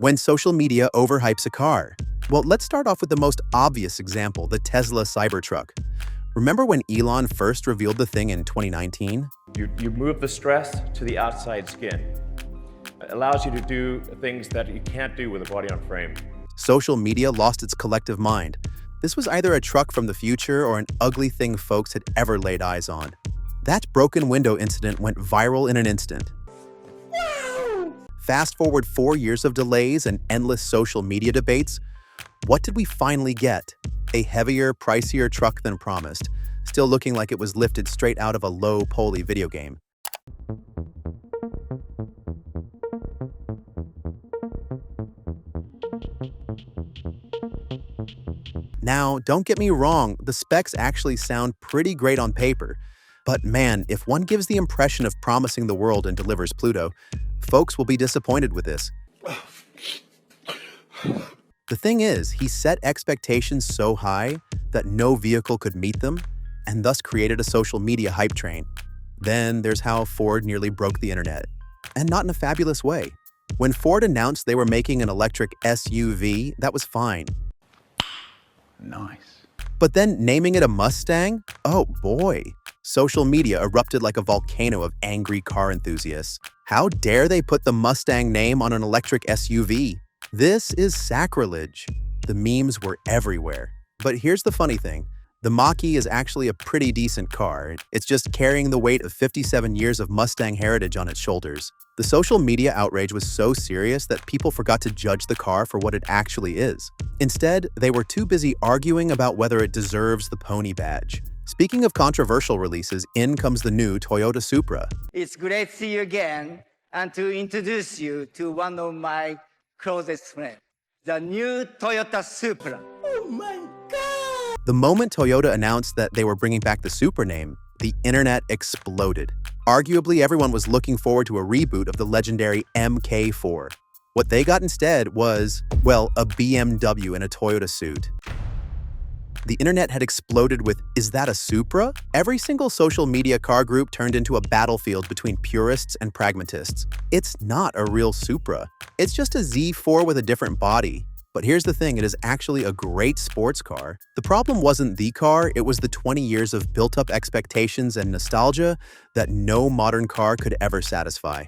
When social media overhypes a car. Well, let's start off with the most obvious example, the Tesla Cybertruck. Remember when Elon first revealed the thing in 2019? You move the stress to the outside skin. It allows you to do things that you can't do with a body on frame. Social media lost its collective mind. This was either a truck from the future or an ugly thing folks had ever laid eyes on. That broken window incident went viral in an instant. Fast forward 4 years of delays and endless social media debates. What did we finally get? A heavier, pricier truck than promised, still looking like it was lifted straight out of a low-poly video game. Now, don't get me wrong, the specs actually sound pretty great on paper. But man, if one gives the impression of promising the world and delivers Pluto, folks will be disappointed with this. The thing is, he set expectations so high that no vehicle could meet them, and thus created a social media hype train. Then there's how Ford nearly broke the internet. And not in a fabulous way. When Ford announced they were making an electric SUV, that was fine. Nice. But then naming it a Mustang? Oh boy. Social media erupted like a volcano of angry car enthusiasts. How dare they put the Mustang name on an electric SUV? This is sacrilege. The memes were everywhere. But here's the funny thing. The Mach-E is actually a pretty decent car. It's just carrying the weight of 57 years of Mustang heritage on its shoulders. The social media outrage was so serious that people forgot to judge the car for what it actually is. Instead, they were too busy arguing about whether it deserves the pony badge. Speaking of controversial releases, in comes the new Toyota Supra. It's great to see you again and to introduce you to one of my closest friends, the new Toyota Supra. Oh my God! The moment Toyota announced that they were bringing back the Supra name, the internet exploded. Arguably, everyone was looking forward to a reboot of the legendary MK4. What they got instead was, well, a BMW in a Toyota suit. The internet had exploded with, "Is that a Supra?" Every single social media car group turned into a battlefield between purists and pragmatists. It's not a real Supra. It's just a Z4 with a different body. But here's the thing, it is actually a great sports car. The problem wasn't the car, it was the 20 years of built-up expectations and nostalgia that no modern car could ever satisfy.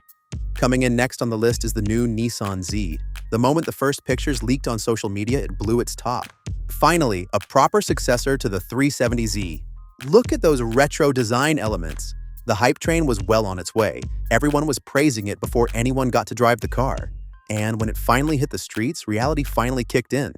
Coming in next on the list is the new Nissan Z. The moment the first pictures leaked on social media, it blew its top. Finally, a proper successor to the 370Z. Look at those retro design elements. The hype train was well on its way. Everyone was praising it before anyone got to drive the car. And when it finally hit the streets, reality finally kicked in.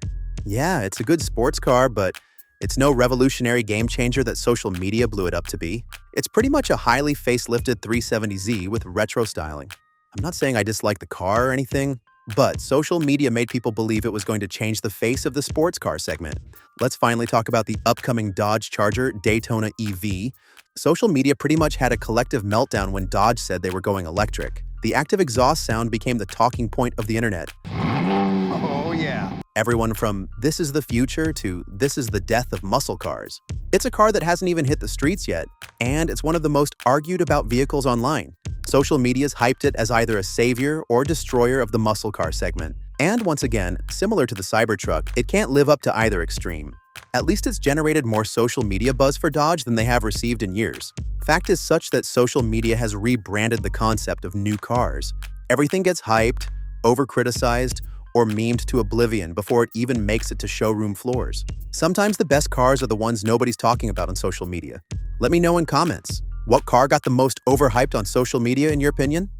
Yeah, it's a good sports car, but it's no revolutionary game changer that social media blew it up to be. It's pretty much a highly facelifted 370Z with retro styling. I'm not saying I dislike the car or anything, but social media made people believe it was going to change the face of the sports car segment. Let's finally talk about the upcoming Dodge Charger Daytona EV. Social media pretty much had a collective meltdown when Dodge said they were going electric. The active exhaust sound became the talking point of the internet. Oh yeah. Everyone from "this is the future" to "this is the death of muscle cars." It's a car that hasn't even hit the streets yet, and it's one of the most argued about vehicles online. Social media's hyped it as either a savior or destroyer of the muscle car segment. And once again, similar to the Cybertruck, it can't live up to either extreme. At least it's generated more social media buzz for Dodge than they have received in years. Fact is such that social media has rebranded the concept of new cars. Everything gets hyped, over-criticized, or memed to oblivion before it even makes it to showroom floors. Sometimes the best cars are the ones nobody's talking about on social media. Let me know in comments. What car got the most overhyped on social media in your opinion?